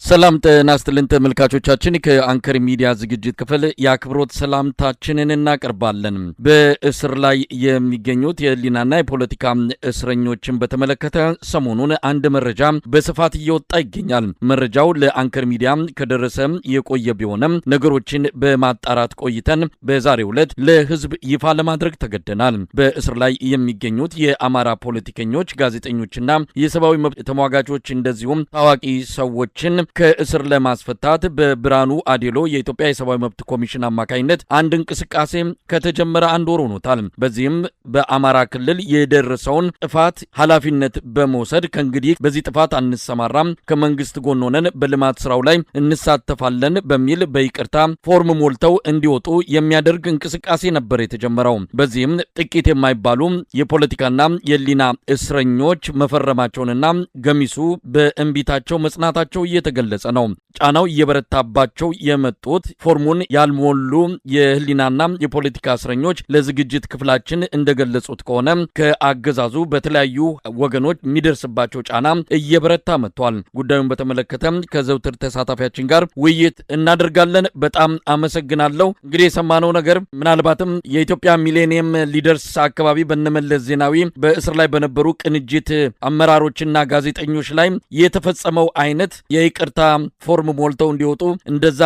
ሰላም ጤና ይስጥልን ተመልካቾቻችን ከአንከር ሚዲያ ዝግጅት ክፍል የአክብሮት ሰላምታችንን እናቀርባለን። በእስር ላይ የሚገኙት የህሊናና የፖለቲካ እስረኞችን በተመለከተ ሰሞኑን አንድ መረጃ በስፋት እየወጣ ይገኛል። መረጃው ለአንከር ሚዲያ ከደረሰ የቆየ ቢሆንም ነገሮችን በማጣራት ቆይተን በዛሬው ዕለት ለህዝብ ይፋ ለማድረግ ተገደናል። በእስር ላይ የሚገኙት የአማራ ፖለቲከኞች፣ ጋዜጠኞችና የሰብአዊ መብት ተሟጋቾች እንደዚሁም ታዋቂ ሰዎችን ከእስር ለማስፈታት በብርሃኑ አዴሎ የኢትዮጵያ የሰብአዊ መብት ኮሚሽን አማካኝነት አንድ እንቅስቃሴ ከተጀመረ አንድ ወር ሆኖታል። በዚህም በአማራ ክልል የደረሰውን ጥፋት ኃላፊነት በመውሰድ ከእንግዲህ በዚህ ጥፋት አንሰማራም፣ ከመንግስት ጎን ሆነን በልማት ስራው ላይ እንሳተፋለን በሚል በይቅርታ ፎርም ሞልተው እንዲወጡ የሚያደርግ እንቅስቃሴ ነበር የተጀመረው። በዚህም ጥቂት የማይባሉ የፖለቲካና የህሊና እስረኞች መፈረማቸውንና ገሚሱ በእንቢታቸው መጽናታቸው እየተገለጸ ነው። ጫናው እየበረታባቸው የመጡት ፎርሙን ያልሞሉ የህሊናና የፖለቲካ እስረኞች ለዝግጅት ክፍላችን እንደገለጹት ከሆነ ከአገዛዙ በተለያዩ ወገኖች የሚደርስባቸው ጫና እየበረታ መጥቷል። ጉዳዩን በተመለከተ ከዘውትር ተሳታፊያችን ጋር ውይይት እናደርጋለን። በጣም አመሰግናለሁ። እንግዲህ የሰማነው ነገር ምናልባትም የኢትዮጵያ ሚሌኒየም ሊደርስ አካባቢ በነመለስ ዜናዊ በእስር ላይ በነበሩ ቅንጅት አመራሮችና ጋዜጠኞች ላይ የተፈጸመው አይነት የይቅርታ ፎርም ሞልተው እንዲወጡ እንደዛ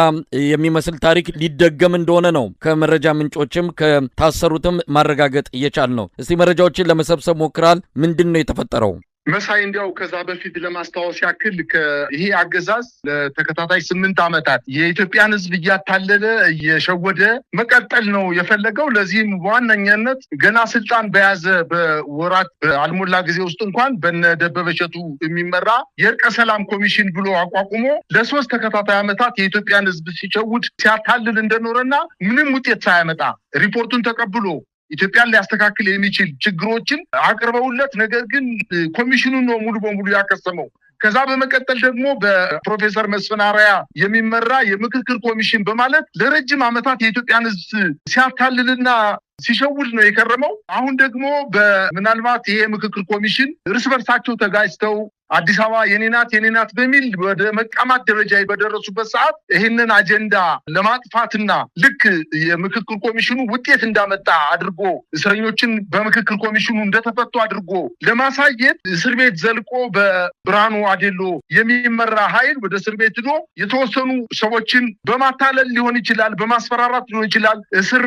የሚመስል ታሪክ ሊደገም እንደሆነ ነው ከመረጃ ምንጮችም ከታሰሩትም ማረጋገጥ እየቻል ነው። እስቲ መረጃዎችን ለመሰብሰብ ሞክራል። ምንድነው የተፈጠረው? መሳይ እንዲያው ከዛ በፊት ለማስታወስ ያክል ይሄ አገዛዝ ለተከታታይ 8 ዓመታት የኢትዮጵያን ህዝብ እያታለለ እየሸወደ መቀጠል ነው የፈለገው። ለዚህም ዋነኛነት ገና ስልጣን በያዘ በወራት በአልሞላ ጊዜ ውስጥ እንኳን በነደበበ እሸቱ የሚመራ የእርቀ ሰላም ኮሚሽን ብሎ አቋቁሞ ለ3 ተከታታይ ዓመታት የኢትዮጵያን ህዝብ ሲሸውድ ሲያታልል እንደኖረና ምንም ውጤት ሳያመጣ ሪፖርቱን ተቀብሎ ኢትዮጵያን ሊያስተካክል የሚችል ችግሮችን አቅርበውለት ነገር ግን ኮሚሽኑ ነው ሙሉ በሙሉ ያከሰመው። ከዛ በመቀጠል ደግሞ በፕሮፌሰር መስፍን አርአያ የሚመራ የምክክር ኮሚሽን በማለት ለረጅም ዓመታት የኢትዮጵያን ህዝብ ሲያታልልና ሲሸውድ ነው የከረመው። አሁን ደግሞ ምናልባት ይሄ ምክክር ኮሚሽን እርስ በርሳቸው ተጋጭተው አዲስ አበባ የኔናት በሚል ወደ መቃማት ደረጃ በደረሱበት ሰዓት ይህንን አጀንዳ ለማጥፋትና ልክ የምክክር ኮሚሽኑ ውጤት እንዳመጣ አድርጎ እስረኞችን በምክክር ኮሚሽኑ እንደተፈቱ አድርጎ ለማሳየት እስር ቤት ዘልቆ በብርሃኑ አዴሎ የሚመራ ኃይል ወደ እስር ቤት ሄዶ የተወሰኑ ሰዎችን በማታለል ሊሆን ይችላል፣ በማስፈራራት ሊሆን ይችላል። እስር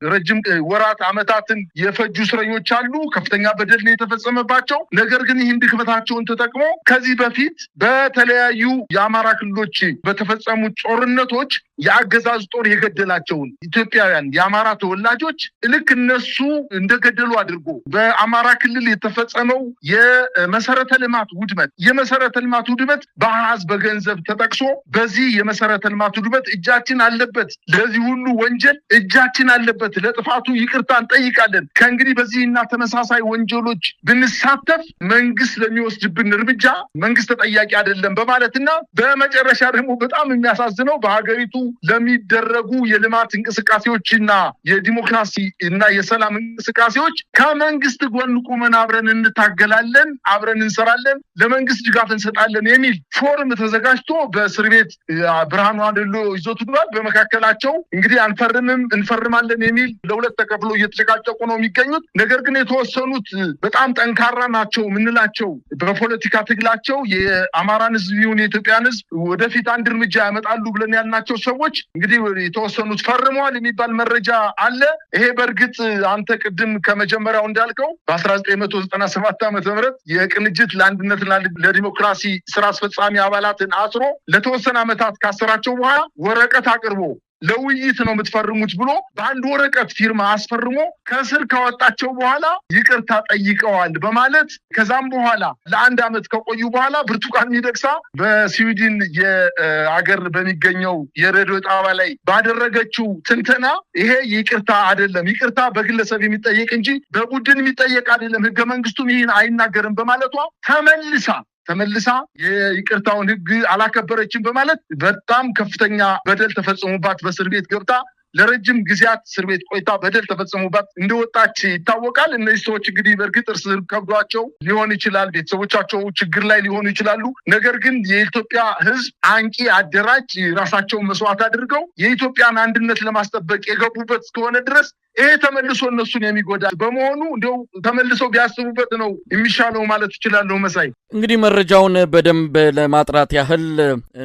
ረጅም ወራት ዓመታትን የፈጁ እስረኞች አሉ። ከፍተኛ በደል ነው የተፈጸመባቸው። ነገር ግን ይህን ድክመታቸውን ተጠቅሞ ከዚህ በፊት በተለያዩ የአማራ ክልሎች በተፈጸሙ ጦርነቶች የአገዛዝ ጦር የገደላቸውን ኢትዮጵያውያን የአማራ ተወላጆች ልክ እነሱ እንደገደሉ አድርጎ በአማራ ክልል የተፈጸመው የመሰረተ ልማት ውድመት በአሃዝ በገንዘብ ተጠቅሶ በዚህ የመሰረተ ልማት ውድመት እጃችን አለበት፣ ለዚህ ሁሉ ወንጀል እጃችን አለበት፣ ለጥፋቱ ይቅርታ እንጠይቃለን፣ ከእንግዲህ በዚህና ተመሳሳይ ወንጀሎች ብንሳተፍ መንግስት ለሚወስድብን እርምጃ መንግስት ተጠያቂ አይደለም በማለትና በመጨረሻ ደግሞ በጣም የሚያሳዝነው በሀገሪቱ ለሚደረጉ የልማት እንቅስቃሴዎችና የዲሞክራሲ እና የሰላም እንቅስቃሴዎች ከመንግስት ጎን ቁመን አብረን እንታገላለን፣ አብረን እንሰራለን፣ ለመንግስት ድጋፍ እንሰጣለን የሚል ፎርም ተዘጋጅቶ በእስር ቤት ብርሃኑ አዴሎ ይዞት ሄዷል። በመካከላቸው እንግዲህ አንፈርምም እንፈርማለን የሚል ለሁለት ተከፍሎ እየተጨቃጨቁ ነው የሚገኙት። ነገር ግን የተወሰኑት በጣም ጠንካራ ናቸው ምንላቸው በፖለቲካ ትግላቸው የአማራን ህዝብ ይሁን የኢትዮጵያን ህዝብ ወደፊት አንድ እርምጃ ያመጣሉ ብለን ያልናቸው ሰዎች እንግዲህ የተወሰኑት ፈርመዋል የሚባል መረጃ አለ። ይሄ በእርግጥ አንተ ቅድም ከመጀመሪያው እንዳልከው በ1997 ዓ.ም የቅንጅት ለአንድነትና ለዲሞክራሲ ስራ አስፈጻሚ አባላትን አስሮ ለተወሰነ ዓመታት ካሰራቸው በኋላ ወረቀት አቅርቦ ለውይይት ነው የምትፈርሙት ብሎ በአንድ ወረቀት ፊርማ አስፈርሞ ከስር ካወጣቸው በኋላ ይቅርታ ጠይቀዋል በማለት ከዛም በኋላ ለአንድ ዓመት ከቆዩ በኋላ ብርቱካን ሚደቅሳ በስዊድን የአገር በሚገኘው የሬዲዮ ጣቢያ ላይ ባደረገችው ትንተና ይሄ ይቅርታ አይደለም፣ ይቅርታ በግለሰብ የሚጠየቅ እንጂ በቡድን የሚጠየቅ አይደለም፣ ህገ መንግስቱም ይህን አይናገርም በማለቷ ተመልሳ የይቅርታውን ህግ አላከበረችም በማለት በጣም ከፍተኛ በደል ተፈጽሞባት በእስር ቤት ገብታ ለረጅም ጊዜያት እስር ቤት ቆይታ በደል ተፈጽሞባት እንደወጣች ይታወቃል። እነዚህ ሰዎች እንግዲህ በእርግጥ እርስ ከብዷቸው ሊሆን ይችላል፣ ቤተሰቦቻቸው ችግር ላይ ሊሆኑ ይችላሉ። ነገር ግን የኢትዮጵያ ሕዝብ አንቂ አደራጅ ራሳቸውን መስዋዕት አድርገው የኢትዮጵያን አንድነት ለማስጠበቅ የገቡበት እስከሆነ ድረስ ይሄ ተመልሶ እነሱን የሚጎዳ በመሆኑ እንደው ተመልሰው ቢያስቡበት ነው የሚሻለው ማለት ይችላል። መሳይ እንግዲህ መረጃውን በደንብ ለማጥራት ያህል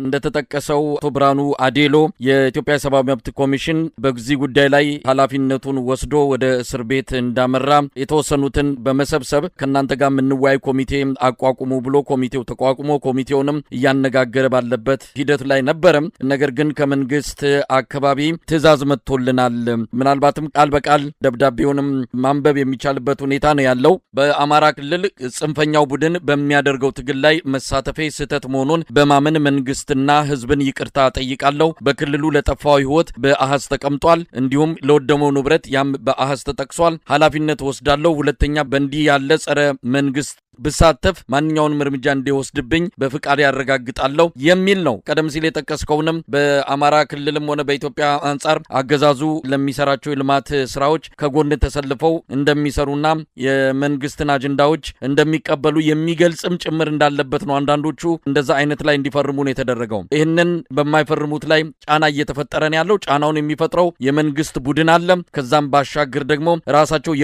እንደተጠቀሰው አቶ ብርሃኑ አዴሎ የኢትዮጵያ ሰብአዊ መብት ኮሚሽን በዚህ ጉዳይ ላይ ኃላፊነቱን ወስዶ ወደ እስር ቤት እንዳመራ የተወሰኑትን በመሰብሰብ ከናንተ ጋር የምንወያይ ኮሚቴ አቋቁሙ ብሎ ኮሚቴው ተቋቁሞ ኮሚቴውንም እያነጋገረ ባለበት ሂደት ላይ ነበረ። ነገር ግን ከመንግስት አካባቢ ትዕዛዝ መጥቶልናል፣ ምናልባትም ቃል በቃል ደብዳቤውንም ማንበብ የሚቻልበት ሁኔታ ነው ያለው። በአማራ ክልል ጽንፈኛው ቡድን በሚያደርገው ትግል ላይ መሳተፌ ስህተት መሆኑን በማመን መንግስትና ህዝብን ይቅርታ ጠይቃለሁ። በክልሉ ለጠፋው ህይወት በአሃዝ ተቀምጧል፣ እንዲሁም ለወደመው ንብረት ያም በአሃዝ ተጠቅሷል። ኃላፊነት ወስዳለሁ። ሁለተኛ በእንዲህ ያለ ጸረ መንግስት ብሳተፍ ማንኛውንም እርምጃ እንዲወስድብኝ በፍቃድ ያረጋግጣለሁ የሚል ነው። ቀደም ሲል የጠቀስከውንም በአማራ ክልልም ሆነ በኢትዮጵያ አንጻር አገዛዙ ለሚሰራቸው የልማት ስራዎች ከጎን ተሰልፈው እንደሚሰሩና የመንግስትን አጀንዳዎች እንደሚቀበሉ የሚገልጽም ጭምር እንዳለበት ነው። አንዳንዶቹ እንደዛ አይነት ላይ እንዲፈርሙ ነው የተደረገው። ይህንን በማይፈርሙት ላይ ጫና እየተፈጠረ ነው ያለው። ጫናውን የሚፈጥረው የመንግስት ቡድን አለ። ከዛም ባሻገር ደግሞ ራሳቸው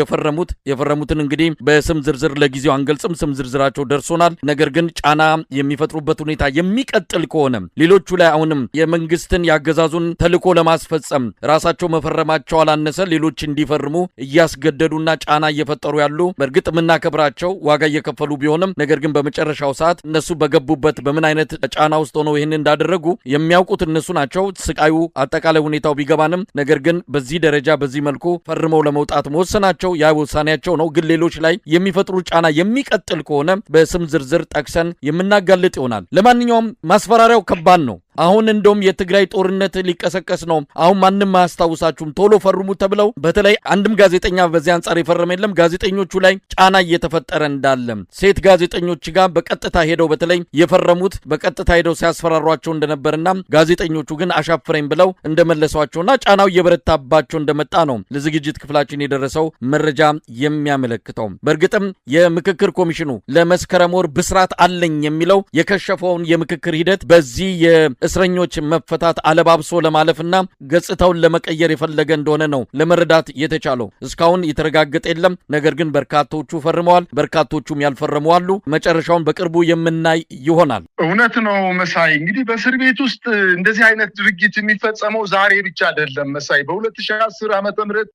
የፈረሙትን እንግዲህ በስም ዝርዝር ለጊዜው አንገልጽም፣ ስም ዝርዝራቸው ደርሶናል። ነገር ግን ጫና የሚፈጥሩበት ሁኔታ የሚቀጥል ከሆነ ሌሎቹ ላይ አሁንም የመንግስትን ያገዛዙን ተልዕኮ ለማስፈጸም ራሳቸው መፈረማቸው አላነሰ ሌሎች እንዲፈርሙ እያስገደዱና ጫና እየፈጠሩ ያሉ በእርግጥ የምናከብራቸው ዋጋ እየከፈሉ ቢሆንም ነገር ግን በመጨረሻው ሰዓት እነሱ በገቡበት በምን አይነት ጫና ውስጥ ሆነው ይህን እንዳደረጉ የሚያውቁት እነሱ ናቸው። ስቃዩ አጠቃላይ ሁኔታው ቢገባንም ነገር ግን በዚህ ደረጃ በዚህ መልኩ ፈርመው ለመውጣት መወሰናቸው ያ ውሳኔያቸው ነው። ግን ሌሎች ላይ የሚፈጥሩ ጫና የሚቀጥል ከሆነ በስም ዝርዝር ጠቅሰን የምናጋልጥ ይሆናል። ለማንኛውም ማስፈራሪያው ከባድ ነው። አሁን እንደውም የትግራይ ጦርነት ሊቀሰቀስ ነው፣ አሁን ማንም አያስታውሳችሁም፣ ቶሎ ፈርሙ ተብለው በተለይ አንድም ጋዜጠኛ በዚህ አንጻር የፈረመ የለም። ጋዜጠኞቹ ላይ ጫና እየተፈጠረ እንዳለ ሴት ጋዜጠኞች ጋር በቀጥታ ሄደው በተለይ የፈረሙት በቀጥታ ሄደው ሲያስፈራሯቸው እንደነበርና ጋዜጠኞቹ ግን አሻፍረኝ ብለው እንደመለሷቸውና ጫናው እየበረታባቸው እንደመጣ ነው ለዝግጅት ክፍላችን የደረሰው መረጃ የሚያመለክተው። በእርግጥም የምክክር ኮሚሽኑ ለመስከረም ወር ብስራት አለኝ የሚለው የከሸፈውን የምክክር ሂደት በዚህ እስረኞች መፈታት አለባብሶ ለማለፍና ገጽታውን ለመቀየር የፈለገ እንደሆነ ነው ለመረዳት የተቻለው። እስካሁን የተረጋገጠ የለም። ነገር ግን በርካቶቹ ፈርመዋል፣ በርካቶቹም ያልፈረሙ አሉ። መጨረሻውን በቅርቡ የምናይ ይሆናል። እውነት ነው መሳይ። እንግዲህ በእስር ቤት ውስጥ እንደዚህ አይነት ድርጊት የሚፈጸመው ዛሬ ብቻ አይደለም መሳይ። በ2010 ዓ.ም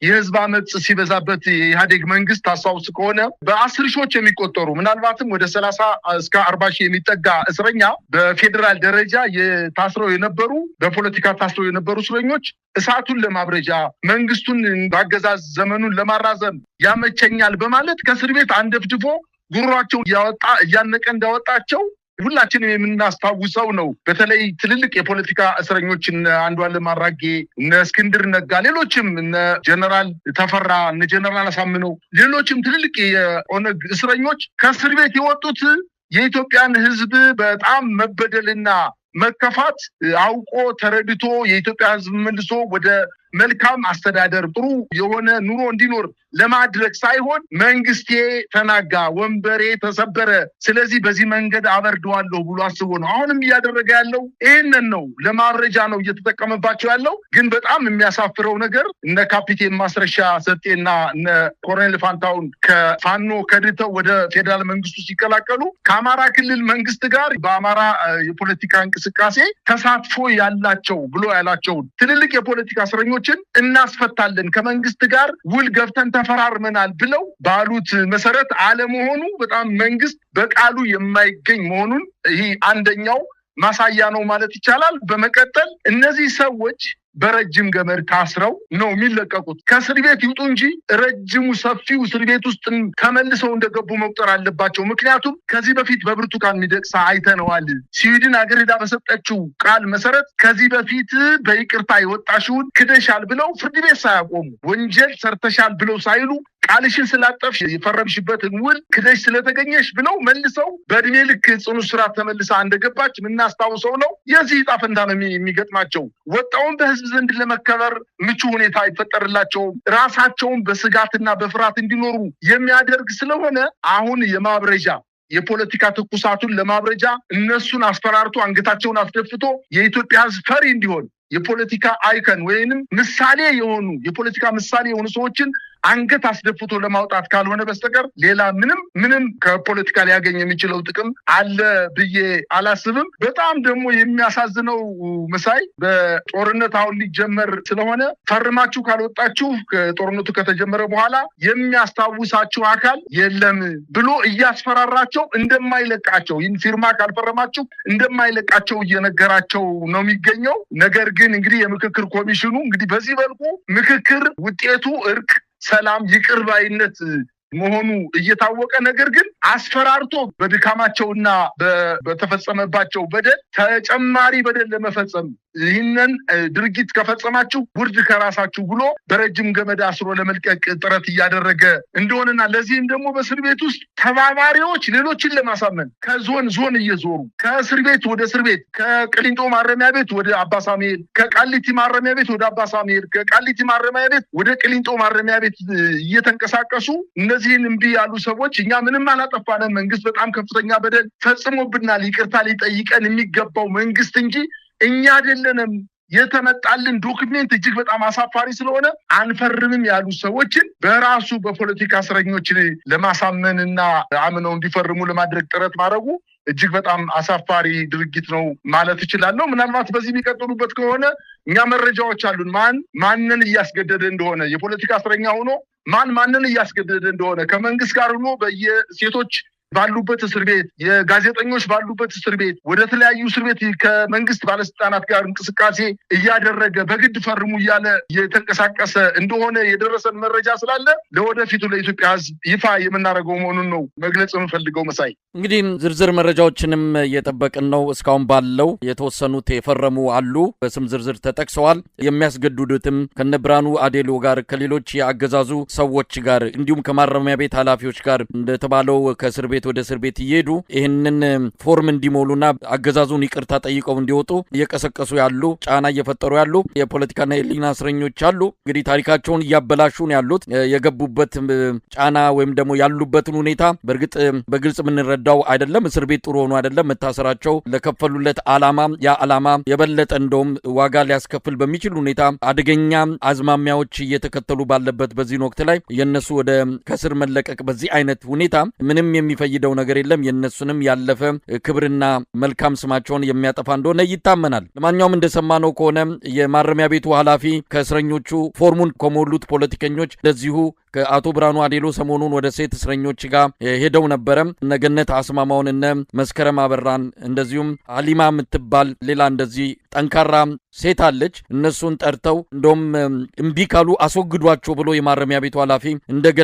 የህዝብ አመጽ ሲበዛበት የኢህአዴግ መንግስት ታስታውስ ከሆነ በ10 ሺዎች የሚቆጠሩ ምናልባትም ወደ 30 እስከ 40 ሺህ የሚጠጋ እስረኛ በፌዴራል ደረጃ ታስረው የነበሩ በፖለቲካ ታስረው የነበሩ እስረኞች እሳቱን ለማብረጃ መንግስቱን በአገዛዝ ዘመኑን ለማራዘም ያመቸኛል በማለት ከእስር ቤት አንደፍድፎ ጉሯቸው እያነቀ እንዳወጣቸው ሁላችንም የምናስታውሰው ነው። በተለይ ትልልቅ የፖለቲካ እስረኞች እነ አንዱዓለም አራጌ፣ እነ እስክንድር ነጋ፣ ሌሎችም እነ ጀነራል ተፈራ፣ እነ ጀነራል አሳምነው፣ ሌሎችም ትልልቅ የኦነግ እስረኞች ከእስር ቤት የወጡት የኢትዮጵያን ህዝብ በጣም መበደልና መከፋት አውቆ ተረድቶ የኢትዮጵያ ህዝብ መልሶ ወደ መልካም አስተዳደር ጥሩ የሆነ ኑሮ እንዲኖር ለማድረግ ሳይሆን መንግስቴ ተናጋ፣ ወንበሬ ተሰበረ፣ ስለዚህ በዚህ መንገድ አበርደዋለሁ ብሎ አስቦ ነው አሁንም እያደረገ ያለው። ይህንን ነው ለማረጃ ነው እየተጠቀመባቸው ያለው። ግን በጣም የሚያሳፍረው ነገር እነ ካፒቴን ማስረሻ ሰጤና እነ ኮሎኔል ፋንታውን ከፋኖ ከድተው ወደ ፌዴራል መንግስቱ ሲቀላቀሉ ከአማራ ክልል መንግስት ጋር በአማራ የፖለቲካ እንቅስቃሴ ተሳትፎ ያላቸው ብሎ ያላቸውን ትልልቅ የፖለቲካ እስረኞችን እናስፈታለን ከመንግስት ጋር ውል ገብተን ተፈራርመናል ብለው ባሉት መሰረት አለመሆኑ በጣም መንግስት በቃሉ የማይገኝ መሆኑን ይህ አንደኛው ማሳያ ነው ማለት ይቻላል። በመቀጠል እነዚህ ሰዎች በረጅም ገመድ ታስረው ነው የሚለቀቁት። ከእስር ቤት ይውጡ እንጂ ረጅሙ ሰፊው እስር ቤት ውስጥ ተመልሰው እንደገቡ መቁጠር አለባቸው። ምክንያቱም ከዚህ በፊት በብርቱካን ሚደቅሳ አይተነዋል። ስዊድን ሀገር ሄዳ በሰጠችው ቃል መሰረት ከዚህ በፊት በይቅርታ የወጣሽውን ክደሻል ብለው ፍርድ ቤት ሳያቆሙ ወንጀል ሰርተሻል ብለው ሳይሉ ቃልሽን ስላጠፍሽ የፈረምሽበትን ውል ክደሽ ስለተገኘሽ ብለው መልሰው በእድሜ ልክ ጽኑ እስራት ተመልሳ እንደገባች የምናስታውሰው ነው። የዚህ ዕጣ ፈንታ ነው የሚገጥማቸው። ወጣውን በህዝብ ዘንድ ለመከበር ምቹ ሁኔታ ይፈጠርላቸው ራሳቸውን በስጋትና በፍርሃት እንዲኖሩ የሚያደርግ ስለሆነ አሁን የማብረጃ የፖለቲካ ትኩሳቱን ለማብረጃ እነሱን አስፈራርቶ አንገታቸውን አስደፍቶ የኢትዮጵያ ሕዝብ ፈሪ እንዲሆን የፖለቲካ አይከን ወይንም ምሳሌ የሆኑ የፖለቲካ ምሳሌ የሆኑ ሰዎችን አንገት አስደፍቶ ለማውጣት ካልሆነ በስተቀር ሌላ ምንም ከፖለቲካ ሊያገኝ የሚችለው ጥቅም አለ ብዬ አላስብም። በጣም ደግሞ የሚያሳዝነው መሳይ በጦርነት አሁን ሊጀመር ስለሆነ ፈርማችሁ ካልወጣችሁ ጦርነቱ ከተጀመረ በኋላ የሚያስታውሳችሁ አካል የለም ብሎ እያስፈራራቸው እንደማይለቃቸው ይህን ፊርማ ካልፈረማችሁ እንደማይለቃቸው እየነገራቸው ነው የሚገኘው። ነገር ግን እንግዲህ የምክክር ኮሚሽኑ እንግዲህ በዚህ መልኩ ምክክር ውጤቱ እርቅ፣ ሰላም፣ ይቅር ባይነት መሆኑ እየታወቀ ነገር ግን አስፈራርቶ በድካማቸውና በተፈጸመባቸው በደል ተጨማሪ በደል ለመፈጸም ይህንን ድርጊት ከፈጸማችሁ ውርድ ከራሳችሁ ብሎ በረጅም ገመድ አስሮ ለመልቀቅ ጥረት እያደረገ እንደሆነና ለዚህም ደግሞ በእስር ቤት ውስጥ ተባባሪዎች ሌሎችን ለማሳመን ከዞን እየዞሩ ከእስር ቤት ወደ እስር ቤት፣ ከቅሊንጦ ማረሚያ ቤት ወደ አባሳሜል፣ ከቃሊቲ ማረሚያ ቤት ወደ አባሳሜል፣ ከቃሊቲ ማረሚያ ቤት ወደ ቅሊንጦ ማረሚያ ቤት እየተንቀሳቀሱ እነዚህን እምቢ ያሉ ሰዎች እኛ ምንም አላጠፋንም፣ መንግስት በጣም ከፍተኛ በደል ፈጽሞብናል፣ ይቅርታ ሊጠይቀን የሚገባው መንግስት እንጂ እኛ አይደለንም፣ የተመጣልን ዶክሜንት እጅግ በጣም አሳፋሪ ስለሆነ አንፈርምም ያሉ ሰዎችን በራሱ በፖለቲካ እስረኞች ለማሳመንና አምነው እንዲፈርሙ ለማድረግ ጥረት ማድረጉ እጅግ በጣም አሳፋሪ ድርጊት ነው ማለት እችላለሁ። ምናልባት በዚህ የሚቀጥሉበት ከሆነ እኛ መረጃዎች አሉን፣ ማንን እያስገደደ እንደሆነ የፖለቲካ እስረኛ ሆኖ ማንን እያስገደደ እንደሆነ ከመንግስት ጋር ሆኖ በየሴቶች ባሉበት እስር ቤት፣ የጋዜጠኞች ባሉበት እስር ቤት፣ ወደ ተለያዩ እስር ቤት ከመንግስት ባለስልጣናት ጋር እንቅስቃሴ እያደረገ በግድ ፈርሙ እያለ የተንቀሳቀሰ እንደሆነ የደረሰን መረጃ ስላለ ለወደፊቱ ለኢትዮጵያ ሕዝብ ይፋ የምናደርገው መሆኑን ነው መግለጽ የምፈልገው። መሳይ እንግዲህ ዝርዝር መረጃዎችንም እየጠበቅን ነው። እስካሁን ባለው የተወሰኑት የፈረሙ አሉ፣ በስም ዝርዝር ተጠቅሰዋል። የሚያስገድዱትም ከነ ብርሃኑ አዴሎ ጋር ከሌሎች የአገዛዙ ሰዎች ጋር እንዲሁም ከማረሚያ ቤት ኃላፊዎች ጋር እንደተባለው ከእስር ቤት ወደ እስር ቤት እየሄዱ ይህንን ፎርም እንዲሞሉና አገዛዙን ይቅርታ ጠይቀው እንዲወጡ እየቀሰቀሱ ያሉ ጫና እየፈጠሩ ያሉ የፖለቲካና የህሊና እስረኞች አሉ። እንግዲህ ታሪካቸውን እያበላሹ ነው ያሉት። የገቡበት ጫና ወይም ደግሞ ያሉበትን ሁኔታ በእርግጥ በግልጽ የምንረዳው አይደለም። እስር ቤት ጥሩ ሆኖ አይደለም መታሰራቸው። ለከፈሉለት ዓላማ ያ ዓላማ የበለጠ እንደውም ዋጋ ሊያስከፍል በሚችል ሁኔታ አደገኛ አዝማሚያዎች እየተከተሉ ባለበት በዚህ ወቅት ላይ የነሱ ወደ ከስር መለቀቅ በዚህ አይነት ሁኔታ ምንም የሚፈይደው ነገር የለም። የነሱንም ያለፈ ክብርና መልካም ስማቸውን የሚያጠፋ እንደሆነ ይታመናል። ለማንኛውም እንደሰማነው ከሆነ የማረሚያ ቤቱ ኃላፊ ከእስረኞቹ ፎርሙን ከሞሉት ፖለቲከኞች ለዚሁ ከአቶ ብርሃኑ አዴሎ ሰሞኑን ወደ ሴት እስረኞች ጋር ሄደው ነበረ። እነ ገነት አስማማውን እነ መስከረም አበራን እንደዚሁም አሊማ የምትባል ሌላ እንደዚህ ጠንካራ ሴት አለች። እነሱን ጠርተው እንደውም እምቢ ካሉ አስወግዷቸው ብሎ የማረሚያ ቤቱ ኃላፊ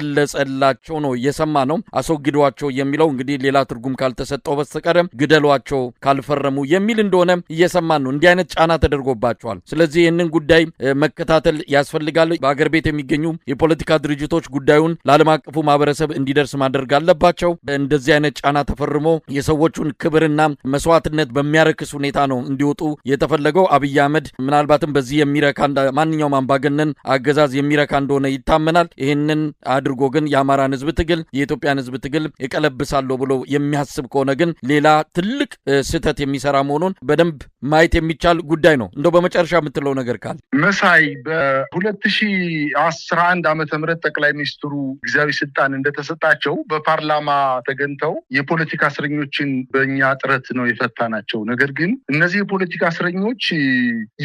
እንደገለጸላቸው ነው እየሰማ ነው። አስወግዷቸው የሚለው እንግዲህ ሌላ ትርጉም ካልተሰጠው በስተቀር ግደሏቸው ካልፈረሙ የሚል እንደሆነ እየሰማን ነው። እንዲህ አይነት ጫና ተደርጎባቸዋል። ስለዚህ ይህንን ጉዳይ መከታተል ያስፈልጋል። በአገር ቤት የሚገኙ የፖለቲካ ድርጅቶች ጉዳዩን ለዓለም አቀፉ ማህበረሰብ እንዲደርስ ማድረግ አለባቸው። እንደዚህ አይነት ጫና ተፈርሞ የሰዎቹን ክብርና መስዋዕትነት በሚያረክስ ሁኔታ ነው እንዲወጡ የተፈለገው። አብይ አህመድ ምናልባትም በዚህ የሚረካ ማንኛውም አምባገነን አገዛዝ የሚረካ እንደሆነ ይታመናል። ይህንን አድርጎ ግን የአማራን ህዝብ ትግል የኢትዮጵያን ህዝብ ትግል ይቀለብሳለሁ ብሎ የሚያስብ ከሆነ ግን ሌላ ትልቅ ስህተት የሚሰራ መሆኑን በደንብ ማየት የሚቻል ጉዳይ ነው። እንደው በመጨረሻ የምትለው ነገር ካለ መሳይ በ2011 ዓ.ም ጠቅላይ ሚኒስትሩ ጊዜያዊ ስልጣን እንደተሰጣቸው በፓርላማ ተገኝተው የፖለቲካ እስረኞችን በእኛ ጥረት ነው የፈታናቸው። ነገር ግን እነዚህ የፖለቲካ እስረኞች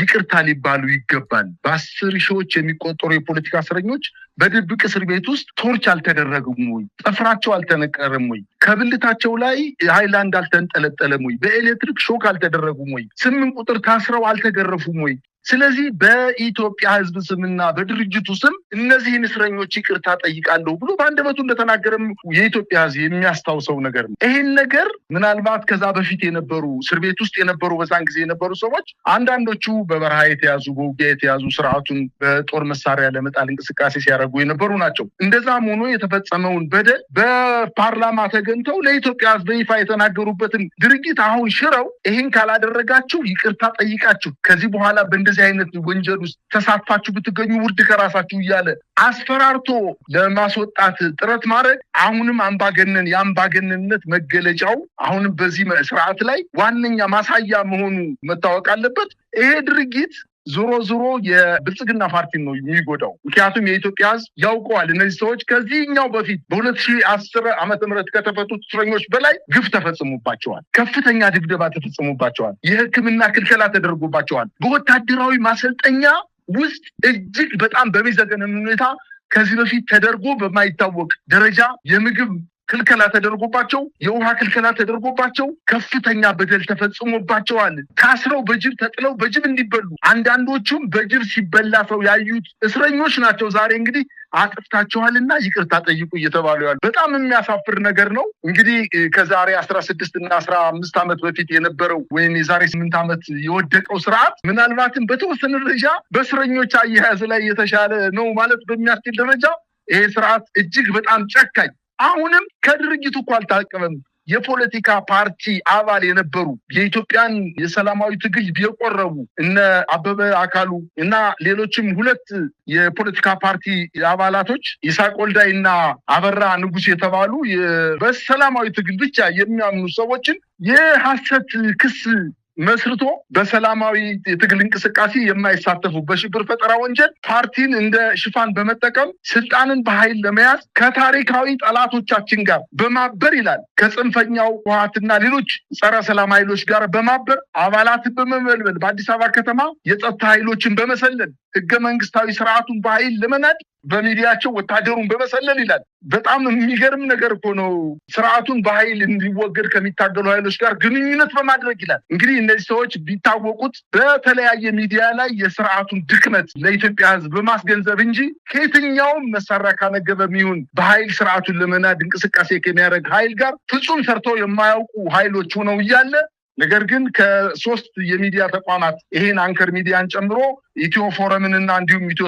ይቅርታ ሊባሉ ይገባል። በ10 ሺዎች የሚቆጠሩ የፖለቲካ እስረኞች በድብቅ እስር ቤት ውስጥ ቶርች አልተደረጉም ወይ? ጥፍራቸው አልተነቀረም ወይ? ከብልታቸው ላይ ሃይላንድ አልተንጠለጠለም ወይ? በኤሌክትሪክ ሾክ አልተደረጉም ወይ? 8 ቁጥር ታስረው አልተገረፉም ወይ? ስለዚህ በኢትዮጵያ ህዝብ ስምና በድርጅቱ ስም እነዚህን እስረኞች ይቅርታ ጠይቃለሁ ብሎ በአንደበቱ እንደተናገረም የኢትዮጵያ ህዝብ የሚያስታውሰው ነገር ነው። ይህን ነገር ምናልባት ከዛ በፊት የነበሩ እስር ቤት ውስጥ የነበሩ በዛን ጊዜ የነበሩ ሰዎች አንዳንዶቹ በበረሃ የተያዙ በውጊያ የተያዙ ስርዓቱን በጦር መሳሪያ ለመጣል እንቅስቃሴ ሲያደርጉ የነበሩ ናቸው። እንደዛም ሆኖ የተፈጸመውን በደል በፓርላማ ተገኝቶ አሰምተው ለኢትዮጵያ ሕዝብ በይፋ የተናገሩበትን ድርጊት አሁን ሽረው ይሄን ካላደረጋችሁ ይቅርታ ጠይቃችሁ ከዚህ በኋላ በእንደዚህ አይነት ወንጀል ውስጥ ተሳትፋችሁ ብትገኙ ውርድ ከራሳችሁ እያለ አስፈራርቶ ለማስወጣት ጥረት ማድረግ አሁንም የአምባገነንነት መገለጫው አሁንም በዚህ ስርዓት ላይ ዋነኛ ማሳያ መሆኑ መታወቅ አለበት። ይሄ ድርጊት ዞሮ የብልጽግና ፓርቲን ነው የሚጎዳው። ምክንያቱም የኢትዮጵያ ሕዝብ ያውቀዋል። እነዚህ ሰዎች ከዚህኛው በፊት በ2010 ዓመተ ምህረት ከተፈቱት እስረኞች በላይ ግፍ ተፈጽሞባቸዋል። ከፍተኛ ድብደባ ተፈጽሞባቸዋል። የሕክምና ክልከላ ተደርጎባቸዋል። በወታደራዊ ማሰልጠኛ ውስጥ እጅግ በጣም በሚዘገንን ሁኔታ ከዚህ በፊት ተደርጎ በማይታወቅ ደረጃ የምግብ ክልከላ ተደርጎባቸው፣ የውሃ ክልከላ ተደርጎባቸው ከፍተኛ በደል ተፈጽሞባቸዋል። ታስረው በጅብ ተጥለው በጅብ እንዲበሉ አንዳንዶቹም በጅብ ሲበላ ሰው ያዩት እስረኞች ናቸው። ዛሬ እንግዲህ አጥፍታችኋልና ይቅርታ ጠይቁ እየተባሉ ያሉ በጣም የሚያሳፍር ነገር ነው። እንግዲህ ከዛሬ 16 እና 15 ዓመት በፊት የነበረው ወይም የዛሬ 8 ዓመት የወደቀው ስርዓት ምናልባትም በተወሰነ ደረጃ በእስረኞች አያያዝ ላይ የተሻለ ነው ማለት በሚያስችል ደረጃ ይሄ ስርዓት እጅግ በጣም ጨካኝ አሁንም ከድርጊቱ እኮ አልታቀበም። የፖለቲካ ፓርቲ አባል የነበሩ የኢትዮጵያን የሰላማዊ ትግል የቆረቡ እነ አበበ አካሉ እና ሌሎችም 2 የፖለቲካ ፓርቲ አባላቶች ይስሐቅ ወልዳይ እና አበራ ንጉስ የተባሉ በሰላማዊ ትግል ብቻ የሚያምኑ ሰዎችን የሐሰት ክስ መስርቶ በሰላማዊ የትግል እንቅስቃሴ የማይሳተፉ በሽብር ፈጠራ ወንጀል ፓርቲን እንደ ሽፋን በመጠቀም ስልጣንን በኃይል ለመያዝ ከታሪካዊ ጠላቶቻችን ጋር በማበር ይላል ከጽንፈኛው ህወሓትና ሌሎች ጸረ ሰላም ኃይሎች ጋር በማበር አባላትን በመመልመል በአዲስ አበባ ከተማ የጸጥታ ኃይሎችን በመሰለል ህገ መንግስታዊ ስርዓቱን በኃይል ለመናድ በሚዲያቸው ወታደሩን በመሰለል ይላል። በጣም የሚገርም ነገር እኮ ነው። ስርዓቱን በኃይል እንዲወገድ ከሚታገሉ ኃይሎች ጋር ግንኙነት በማድረግ ይላል። እንግዲህ እነዚህ ሰዎች ቢታወቁት በተለያየ ሚዲያ ላይ የስርዓቱን ድክመት ለኢትዮጵያ ህዝብ በማስገንዘብ እንጂ ከየትኛውም መሳሪያ ካነገበ የሚሆን በኃይል ስርዓቱን ለመናድ እንቅስቃሴ ከሚያደርግ ኃይል ጋር ፍጹም ሰርተው የማያውቁ ኃይሎች ሆነው እያለ ነገር ግን ከ3 የሚዲያ ተቋማት ይሄን አንከር ሚዲያን ጨምሮ ኢትዮ ፎረምን እና እንዲሁም ኢትዮ